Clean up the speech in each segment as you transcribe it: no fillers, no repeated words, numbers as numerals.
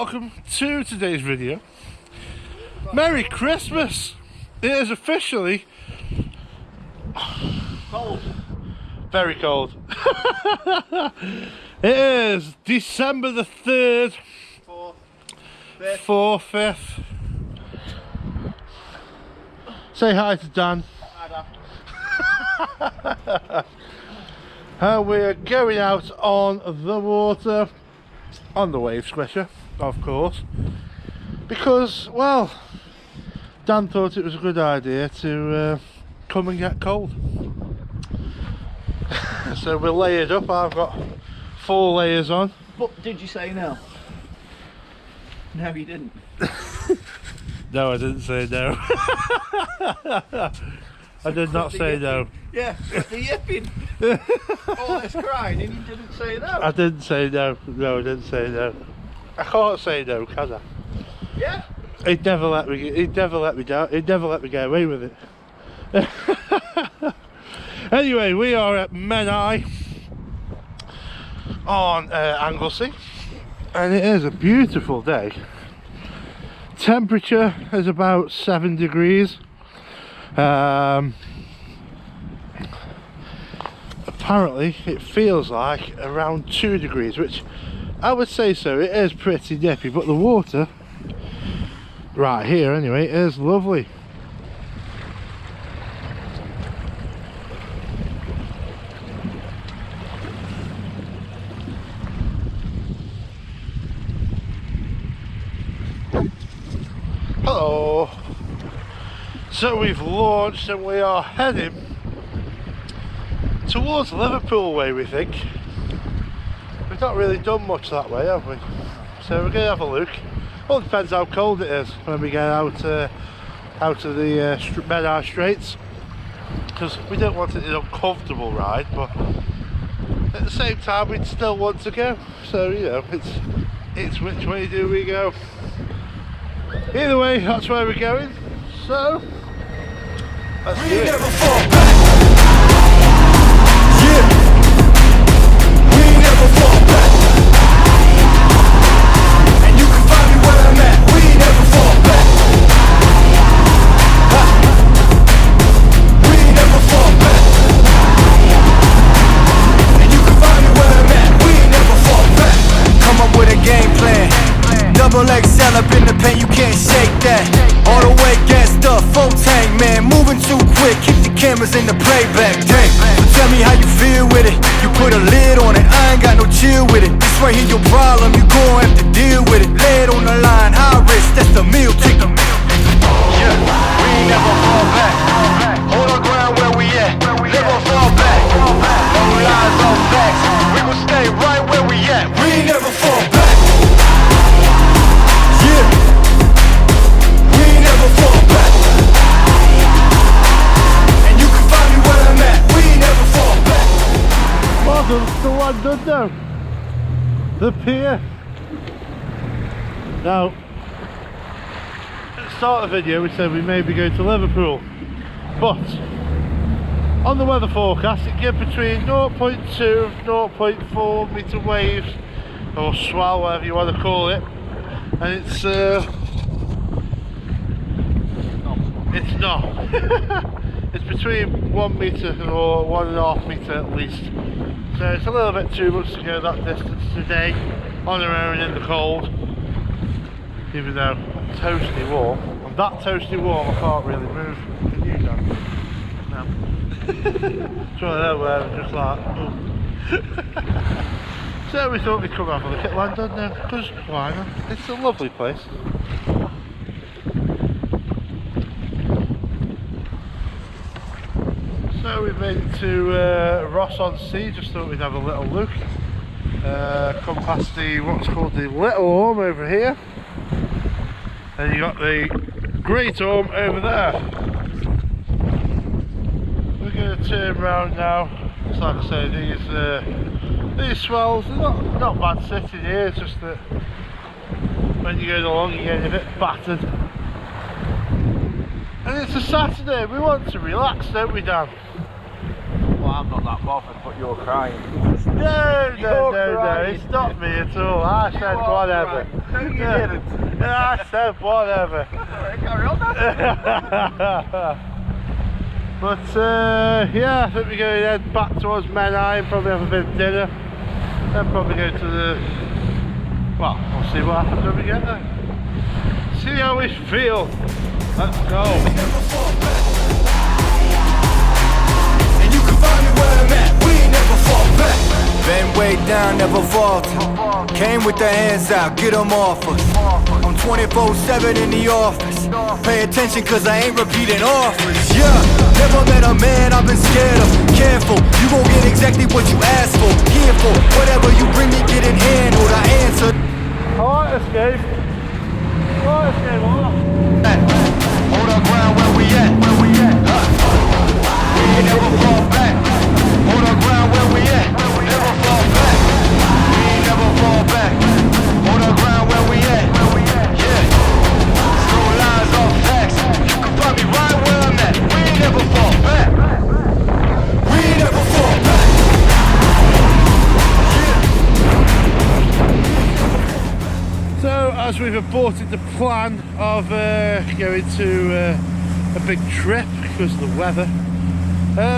welcome to today's video. Merry Christmas! It is officially cold. Very cold. It is December the 3rd, 4th, 5th. Say hi to Dan. Hi, Dan. And we're going out on the water, on the wave squisher, of course, because, well, Dan thought it was a good idea to come and get cold. So we're layered up. I've got 4 layers on. But did you say no? No, you didn't. No, I didn't say no. I did not say no. Yeah, the yipping. All this crying and you didn't say no. I didn't say no. No, I didn't say no. I can't say no, can I? Yeah. He'd never let me. He'd never let me down. He'd never let me get away with it. Anyway, we are at Menai on Anglesey, and it is a beautiful day. Temperature is about 7 degrees. Apparently it feels like around 2 degrees, which I would say so. It is pretty nippy, but the water right here anyway is lovely. Hello. So we've launched and we are heading towards Liverpool way, we think. We've not really done much that way, have we? So we're going to have a look. Well, it depends how cold it is when we get out of the Menai Straits, because we don't want it an uncomfortable ride, but at the same time we'd still want to go. So, you know, it's which way do we go? Either way, that's where we're going. So let's do it. Never fall back. Yeah. We never fall back. And you can find me where I'm at. We never fall back. Ha. We never fall back. And you can find me where I'm at. We never fall back. Come up with a game plan. Double XL up in the pen, you can't shake that. All the way gassed up, full tank, man. Moving too quick, keep the cameras in the playback. Dang, so tell me how you feel with it. You put a lid on it, I ain't got no chill with it. This right here your problem, you gon' have to deal with it. Lead on the line, high risk, that's the meal ticket. Yeah, we ain't never fall back. Hold our ground where we at, never fall back. No lies, no facts, we gon' stay right where we at. We ain't never fall back. The one done now, the pier. Now, at the start of the video we said we may be going to Liverpool, but on the weather forecast it gives between 0.2 and 0.4 metre waves, or swell, whatever you want to call it, and it's not. It's between 1 metre or 1.5 metre at least. So it's a little bit too much to go that distance today on our own in the cold, even though I'm toasty warm. I'm that toasty warm I can't really move. Can you, Dan? No. It's one of them where I'm just like, oh. So we thought we'd come have a look at London now, because why not? It's a lovely place. So we've made it to Ross-on-Sea, just thought we'd have a little look. Come past the what's called the Little Orme over here. And you got the Great Orme over there. We're going to turn around now. It's like I say, these swells, they're not bad sitting here, it's just that when you're going along you're getting a bit battered. And it's a Saturday, we want to relax, don't we, Dan? Well, I'm not that bothered, but you're crying. No, You're crying. it's not me at all. I said are whatever. crying. No, you didn't. I said whatever. Carry on then. But yeah, I think we're going to head back towards Menai and probably have a bit of dinner. Then probably go to the... Well, we'll see what happens when we get there. See how we feel. Let's go. And you can find me where I'm at. We ain't never fall back. Been way down, never falter. Came with the hands out, get them off us. I'm 24/7 in the office. Pay attention cause I ain't repeating offers. Yeah, never met a man I've been scared of. Careful, you gon' get exactly what you asked for. Here for whatever you bring me, get it handled. I answer. I like this game. I like this game a lot. Hold our ground where we at. We ain't never fall back. Hold our ground where we at. Never fall back. We ain't never fall back. Hold our ground where we at. Yeah. No lies off facts. You can find me right where I'm at. We ain't never fall back. We ain't never fall back. So, as we've aborted the plan of going to a big trip because of the weather,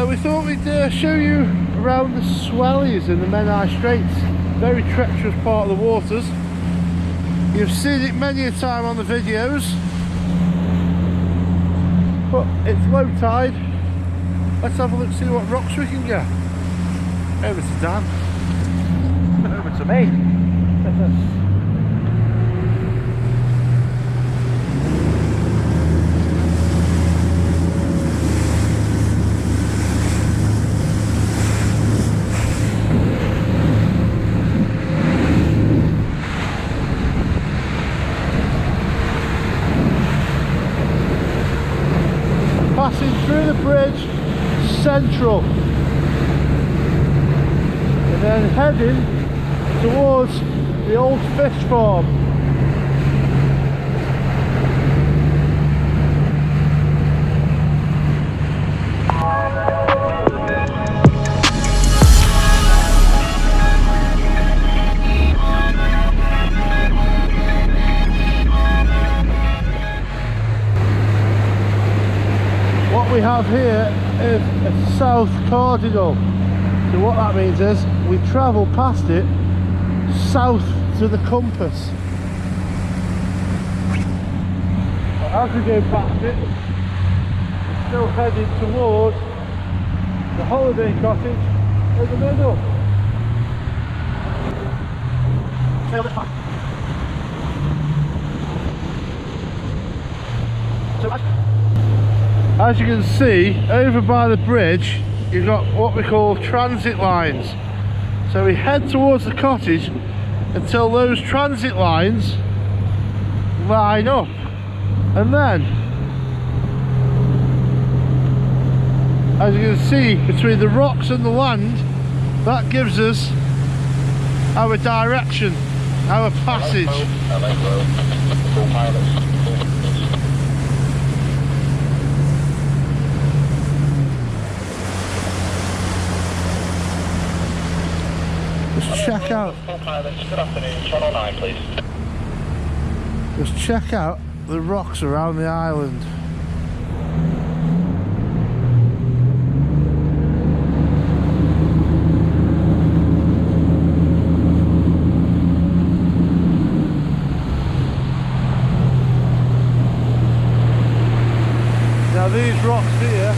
we thought we'd show you around the swells in the Menai Straits. Very treacherous part of the waters. You've seen it many a time on the videos, but it's low tide. Let's have a look, see what rocks we can get. Over to Dan. Over to me. Passing through the bridge, central, and then heading towards the old fish farm. What we have here is a south cardinal. So what that means is we travel past it south to the compass. But as we go past it, we're still heading towards the holiday cottage in the middle. As you can see, over by the bridge, you've got what we call transit lines. So we head towards the cottage until those transit lines line up. And then, as you can see, between the rocks and the land, that gives us our direction, our passage. Just check out. Good afternoon, Channel 9 please. Just check out the rocks around the island. Now these rocks here,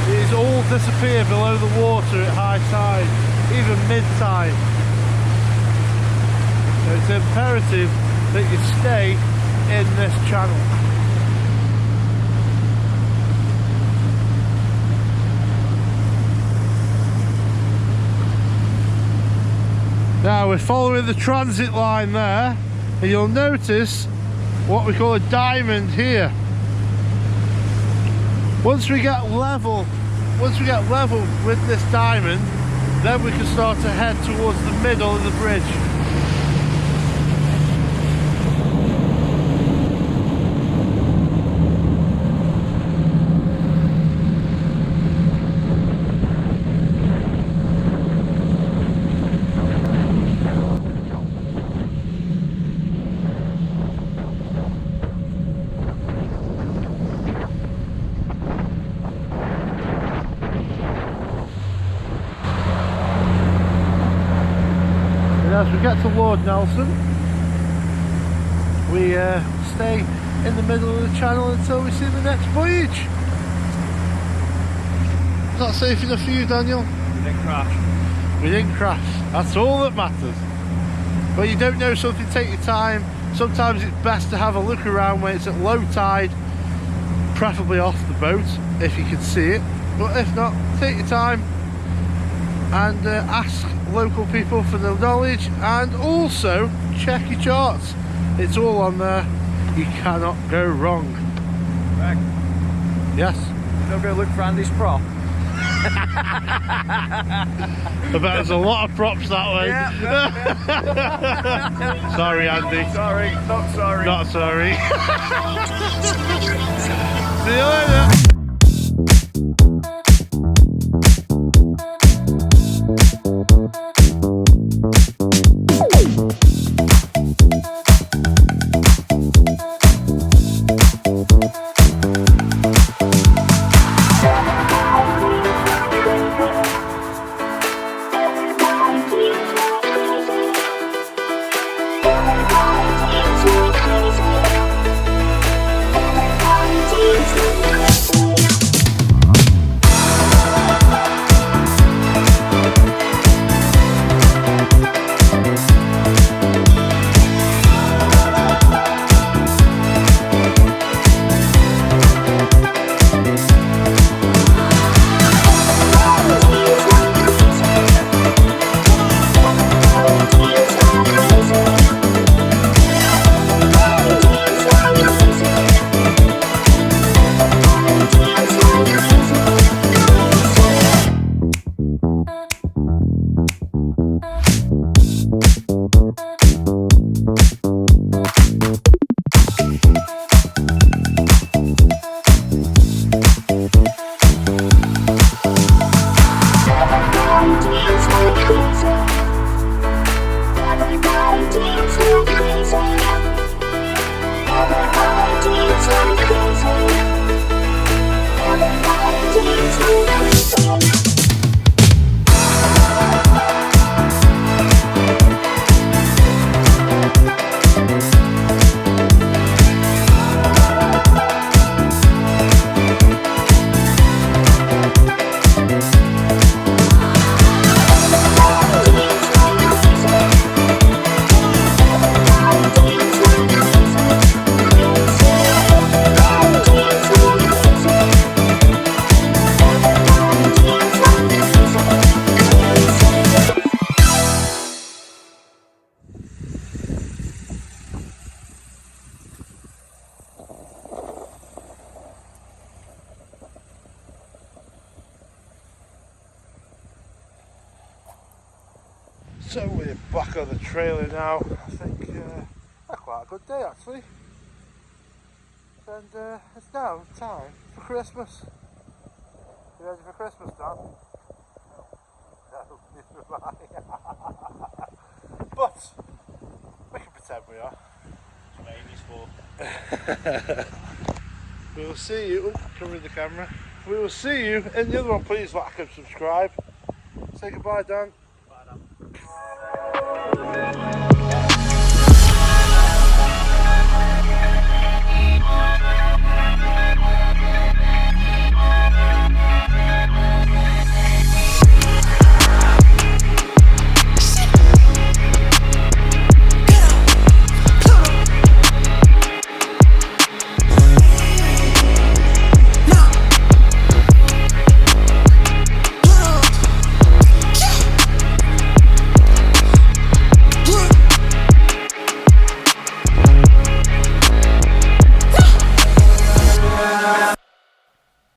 these all disappear below the water at high tide, even mid-tide. So it's imperative that you stay in this channel. Now we're following the transit line there, and you'll notice what we call a diamond here. Once we get level with this diamond, then we can start to head towards the middle of the bridge. we get to Lord Nelson, we stay in the middle of the channel until we see the next voyage. Is that safe enough for you, Daniel? We didn't crash. We didn't crash. That's all that matters. But you don't know something, take your time. Sometimes it's best to have a look around when it's at low tide, preferably off the boat if you can see it. But if not, take your time and ask local people for the knowledge, and also check your charts. It's all on there. You cannot go wrong. Greg, Yes. don't go look for Andy's prop. I bet there's a lot of props that way. Yeah. Sorry, Andy. Sorry, not sorry. Not sorry. See you later. So we're back on the trailer now. I think quite a good day actually. And it's now time for Christmas. You ready for Christmas, Dan? No, neither am I. But we can pretend we are. We will see you. Covering the camera. We will see you in the other one. Please like and subscribe. Say goodbye, Dan. Bye now.